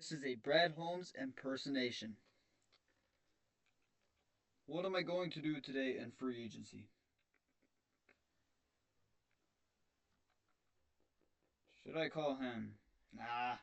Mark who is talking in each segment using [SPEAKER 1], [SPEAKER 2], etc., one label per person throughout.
[SPEAKER 1] This is a Brad Holmes impersonation. What am I going to do today in free agency? Should I call him? Nah.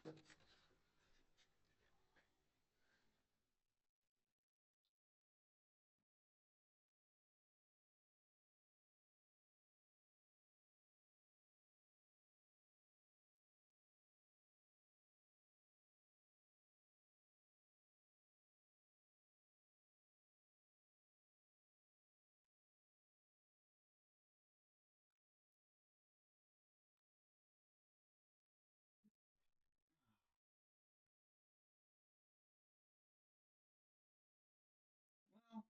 [SPEAKER 1] Well,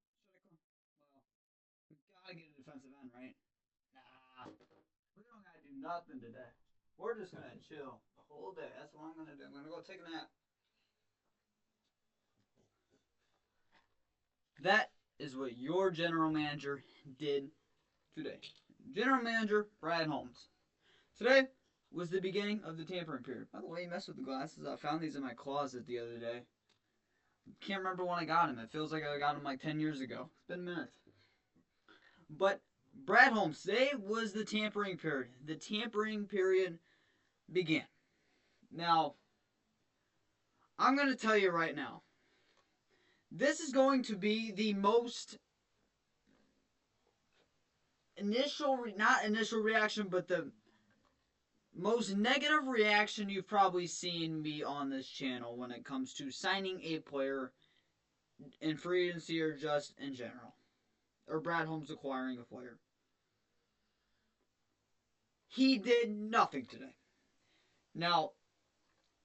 [SPEAKER 1] should I call? Well, we gotta get a defensive end, right? Nah. We don't gotta do nothing today. We're just gonna chill the whole day. That's what I'm gonna do. I'm gonna go take a nap. That is what your general manager did today. General manager Brad Holmes. Today was the beginning of the tampering period. By the way, you messed with the glasses. I found these in my closet the other day. Can't remember when I got them. It feels like I got them like 10 years ago. It's been a minute. But Brad Holmes, today was the tampering period. The tampering period began. Now, I'm going to tell you right now, this is going to be the most not initial reaction, but the most negative reaction you've probably seen me on this channel when it comes to signing a player in free agency or just in general. Or Brad Holmes acquiring a player. He did nothing today. Now,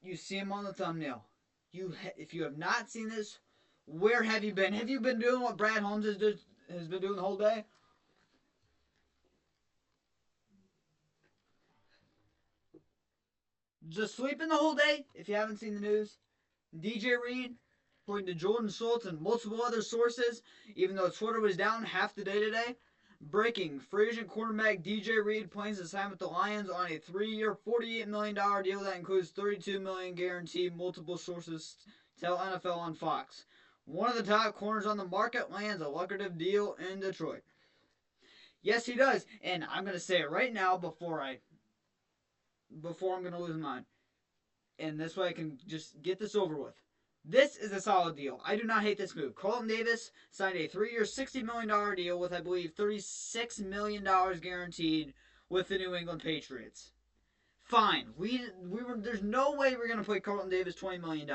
[SPEAKER 1] you see him on the thumbnail. If you have not seen this, where have you been? Have you been doing what Brad Holmes has been doing the whole day? Just sleeping the whole day, if you haven't seen the news. DJ Reed, according to Jordan Schultz and multiple other sources, even though Twitter was down half the day today, breaking free agent quarterback DJ Reed plans to sign with the Lions on a 3-year, $48 million deal that includes $32 million guaranteed. Multiple sources tell NFL on Fox. One of the top corners on the market lands a lucrative deal in Detroit. Yes, he does, and I'm gonna say it right now before I'm gonna lose mine, and this way I can just get this over with. This is a solid deal. I do not hate this move. Carlton Davis signed a 3-year, $60 million deal with, I believe, $36 million guaranteed with the New England Patriots. Fine. There's no way we're going to pay Carlton Davis $20 million.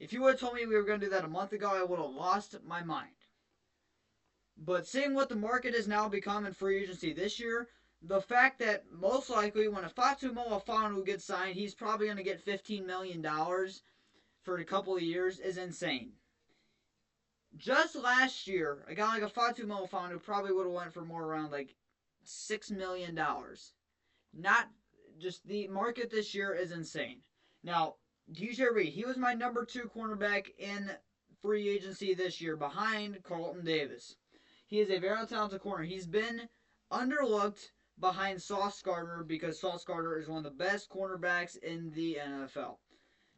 [SPEAKER 1] If you would have told me we were going to do that a month ago, I would have lost my mind. But seeing what the market has now become in free agency this year, the fact that most likely when a Fatu Moafanu gets signed, he's probably going to get $15 million for a couple of years is insane. Just last year, a guy like a Fatu Moafanu probably would have went for more around like $6 million. Not just the market this year is insane. Now, DJ Reed, he was my number 2 cornerback in free agency this year behind Carlton Davis. He is a very talented corner. He's been underlooked behind Sauce Gardner because Sauce Gardner is one of the best cornerbacks in the NFL.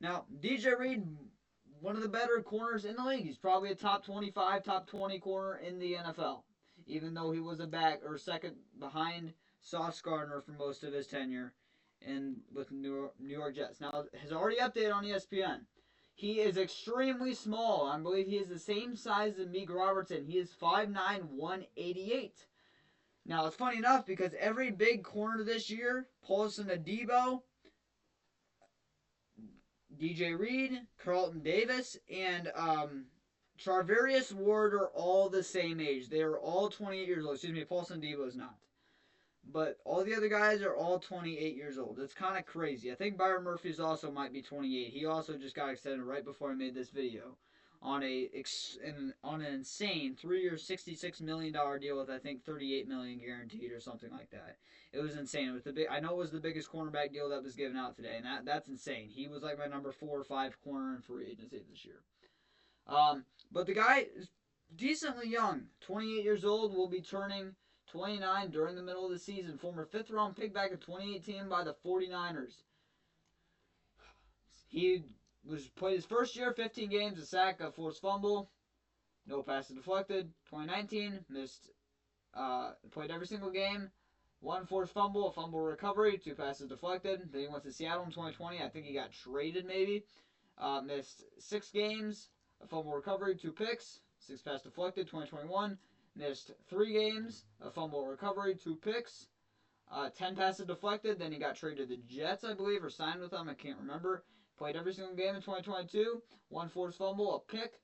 [SPEAKER 1] Now, DJ Reed, one of the better corners in the league. He's probably a top 25, top 20 corner in the NFL, even though he was a back or second behind Sauce Gardner for most of his tenure with New York Jets. Now, has already updated on ESPN. He is extremely small. I believe he is the same size as Meek Robertson. He is 5'9", 188. Now, it's funny enough because every big corner this year, Paulson Adebo, DJ Reed, Carlton Davis, and Charvarius Ward are all the same age. They are all 28 years old. Excuse me, Paulson Adebo is not. But all the other guys are all 28 years old. It's kind of crazy. I think Byron Murphy's also might be 28. He also just got extended right before I made this video on an insane 3-year, $66 million deal with I think $38 million guaranteed or something like that. It was insane. It was I know it was the biggest cornerback deal that was given out today, and that's insane. He was like my number 4 or 5 corner in free agency this year. But the guy is decently young, 28 years old. Will be turning 29 during the middle of the season. Former 5th round pick back in 2018 by the 49ers. He was played his first year, 15 games, a sack, a forced fumble, no passes deflected. 2019, played every single game, one forced fumble, a fumble recovery, 2 passes deflected. Then he went to Seattle in 2020. I think he got traded maybe. Missed 6 games, a fumble recovery, 2 picks, 6 passes deflected. 2021, missed 3 games, a fumble recovery, 2 picks, 10 passes deflected. Then he got traded to the Jets, I believe, or signed with them. I can't remember. Played every single game in 2022. 1 forced fumble, a pick,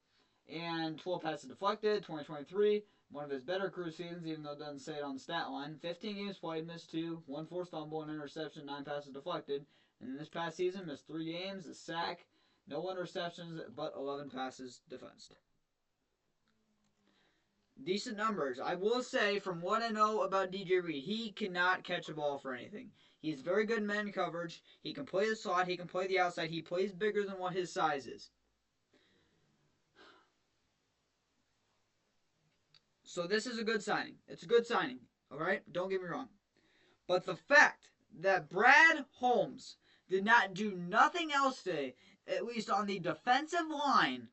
[SPEAKER 1] and 12 passes deflected. 2023, one of his better career seasons, even though it doesn't say it on the stat line. 15 games played, missed 2, 1 forced fumble, an interception, 9 passes deflected. And this past season, missed 3 games, a sack, no interceptions, but 11 passes defensed. Decent numbers. I will say, from what I know about DJ Reed, he cannot catch a ball for anything. He's very good in man coverage. He can play the slot. He can play the outside. He plays bigger than what his size is. So this is a good signing. It's a good signing. Alright? Don't get me wrong. But the fact that Brad Holmes did not do nothing else today, at least on the defensive line,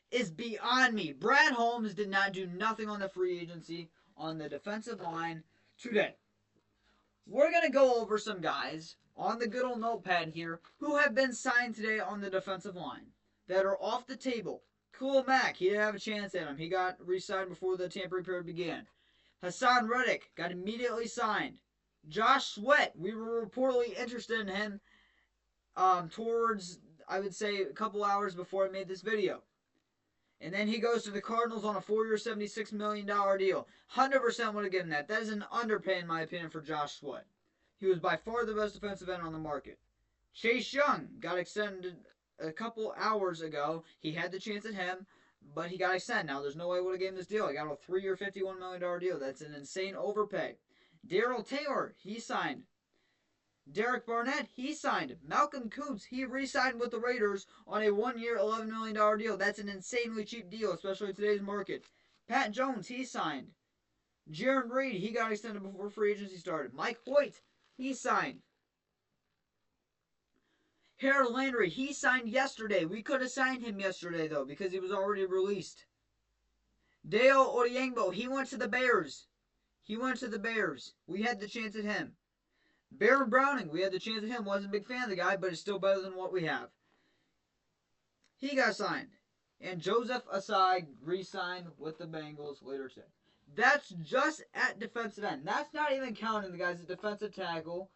[SPEAKER 1] is beyond me. Brad Holmes did not do nothing on the free agency on the defensive line today. We're going to go over some guys on the good old notepad here who have been signed today on the defensive line that are off the table. Khalil Mack, he didn't have a chance at him. He got re-signed before the tampering period began. Hassan Reddick got immediately signed. Josh Sweat, we were reportedly interested in him towards, I would say, a couple hours before I made this video. And then he goes to the Cardinals on a 4-year, $76 million deal. 100% would have given that. That is an underpay, in my opinion, for Josh Sweat. He was by far the best defensive end on the market. Chase Young got extended a couple hours ago. He had the chance at him, but he got extended. Now, there's no way I would have given this deal. He got a 3-year, $51 million deal. That's an insane overpay. Darrell Taylor, he signed. Derek Barnett, he signed. Malcolm Koonce, he re-signed with the Raiders on a 1-year, $11 million deal. That's an insanely cheap deal, especially in today's market. Pat Jones, he signed. Jaron Reed, he got extended before free agency started. Mike Hoyt, he signed. Harold Landry, he signed yesterday. We could have signed him yesterday, though, because he was already released. Dale Odeyingbo, he went to the Bears. We had the chance at him. Baron Browning, we had the chance at him. Wasn't a big fan of the guy, but it's still better than what we have. He got signed. And Joseph Asai re-signed with the Bengals later today. That's just at defensive end. That's not even counting the guys at defensive tackle.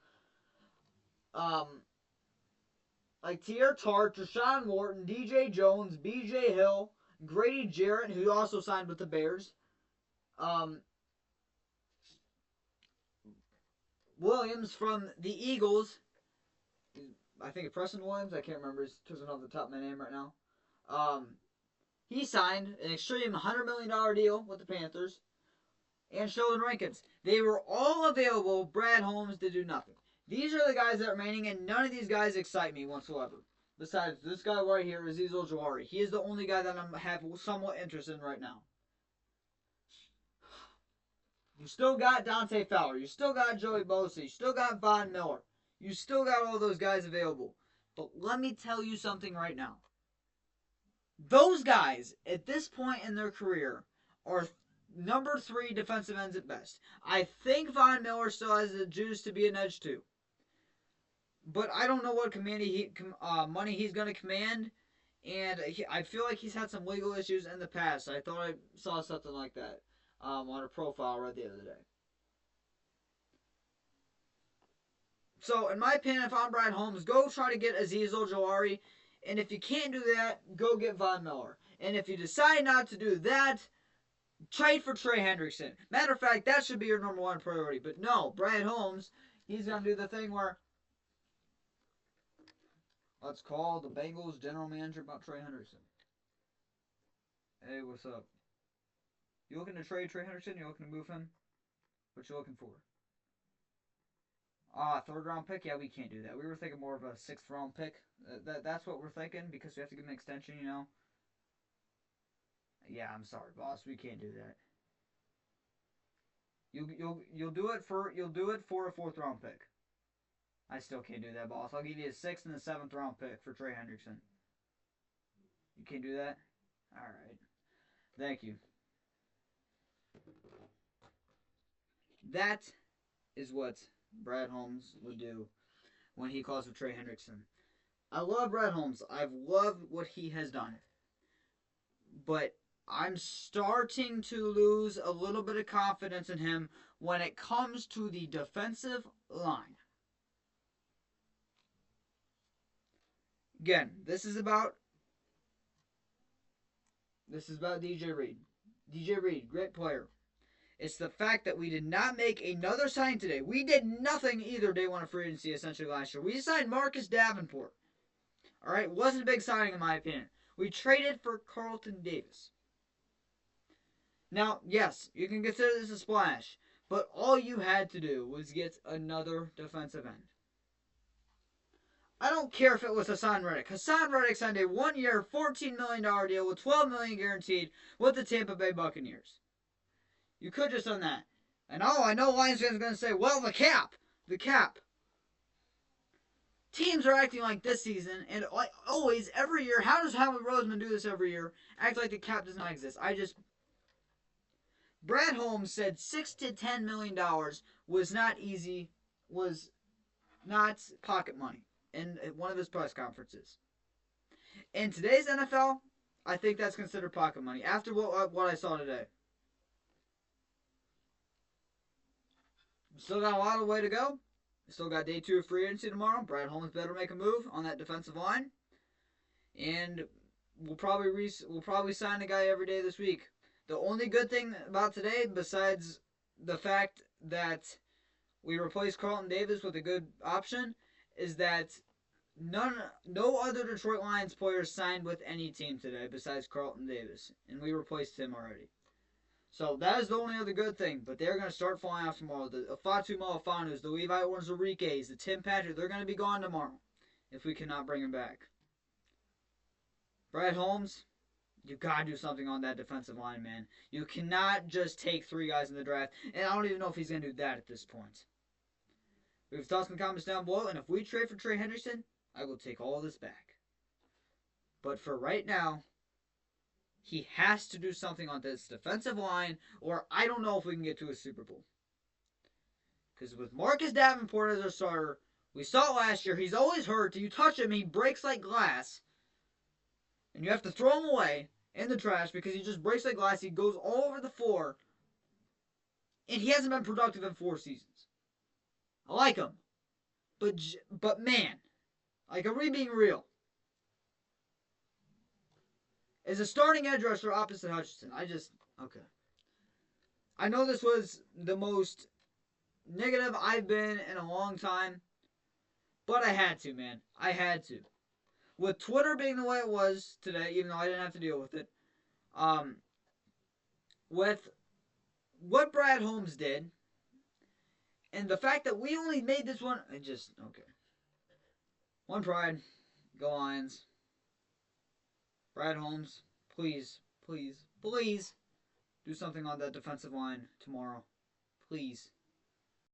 [SPEAKER 1] Like Tier Tart, Rashawn Morton, DJ Jones, BJ Hill, Grady Jarrett, who also signed with the Bears. Williams from the Eagles. I think it's Preston Williams. I can't remember. It's just off the top of my name right now. He signed an extreme $100 million deal with the Panthers. And Sheldon Rankins. They were all available. Brad Holmes did do nothing. These are the guys that are remaining, and none of these guys excite me whatsoever. Besides this guy right here, Azeez Ojulari. He is the only guy that I have somewhat interest in right now. You still got Dante Fowler. You still got Joey Bosa. You still got Von Miller. You still got all those guys available. But let me tell you something right now. Those guys, at this point in their career, are number 3 defensive ends at best. I think Von Miller still has the juice to be an edge 2. But I don't know what money he's going to command. And I feel like he's had some legal issues in the past. I thought I saw something like that. On a profile right the other day. So, in my opinion, if I'm Brad Holmes, go try to get Azeez Ojulari. And if you can't do that, go get Von Miller. And if you decide not to do that, trade for Trey Hendrickson. Matter of fact, that should be your number 1 priority. But no, Brad Holmes, he's going to do the thing where, let's call the Bengals general manager about Trey Hendrickson. Hey, what's up? You looking to trade Trey Hendrickson? You looking to move him? What you looking for? 3rd round pick? Yeah, we can't do that. We were thinking more of a 6th round pick. That's what we're thinking because we have to give him an extension, you know. Yeah, I'm sorry, boss. We can't do that. You'll do it for a 4th round pick. I still can't do that, boss. I'll give you a 6th and a 7th round pick for Trey Hendrickson. You can't do that? Alright. Thank you. That is what Brad Holmes would do when he calls for Trey Hendrickson. I love Brad Holmes. I've loved what he has done. But I'm starting to lose a little bit of confidence in him when it comes to the defensive line. Again, this is about DJ Reed. DJ Reed, great player. It's the fact that we did not make another signing today. We did nothing either day one of free agency essentially last year. We signed Marcus Davenport. All right, wasn't a big signing in my opinion. We traded for Carlton Davis. Now, yes, you can consider this a splash, but all you had to do was get another defensive end. I don't care if it was Hassan Reddick. Hassan Reddick signed a 1-year, $14 million deal with $12 million guaranteed with the Tampa Bay Buccaneers. You could just done that. And I know Lions fans are going to say, well, the cap. The cap. Teams are acting like this season, and always, every year, how does Howard Roseman do this every year? Act like the cap does not exist. Brad Holmes said $6 to $10 million was not easy, was not pocket money in one of his press conferences. In today's NFL, I think that's considered pocket money after what I saw today. Still got a lot of way to go. Still got day 2 of free agency tomorrow. Brad Holmes better make a move on that defensive line, and we'll probably sign a guy every day this week. The only good thing about today, besides the fact that we replaced Carlton Davis with a good option, is that no other Detroit Lions players signed with any team today besides Carlton Davis, and we replaced him already. So that is the only other good thing, but they're going to start falling off tomorrow. The Fatu Malifanus, the Levi Onwuzurikes, the Tim Patrick, they're going to be gone tomorrow if we cannot bring him back. Brad Holmes, you got to do something on that defensive line, man. You cannot just take 3 guys in the draft, and I don't even know if he's going to do that at this point. Leave thoughts in the comments down below, and if we trade for Trey Hendrickson, I will take all this back. But for right now, he has to do something on this defensive line, or I don't know if we can get to a Super Bowl. Because with Marcus Davenport as our starter, we saw it last year, he's always hurt. You touch him, he breaks like glass. And you have to throw him away in the trash because he just breaks like glass. He goes all over the floor. And he hasn't been productive in 4 seasons. I like him. But man, like, are we being real? As a starting edge rusher opposite Hutchinson, okay. I know this was the most negative I've been in a long time, but I had to, man. I had to. With Twitter being the way it was today, even though I didn't have to deal with it, with what Brad Holmes did, and the fact that we only made this one, okay. One pride, go Lions. Brad Holmes, please, please, please do something on that defensive line tomorrow. Please.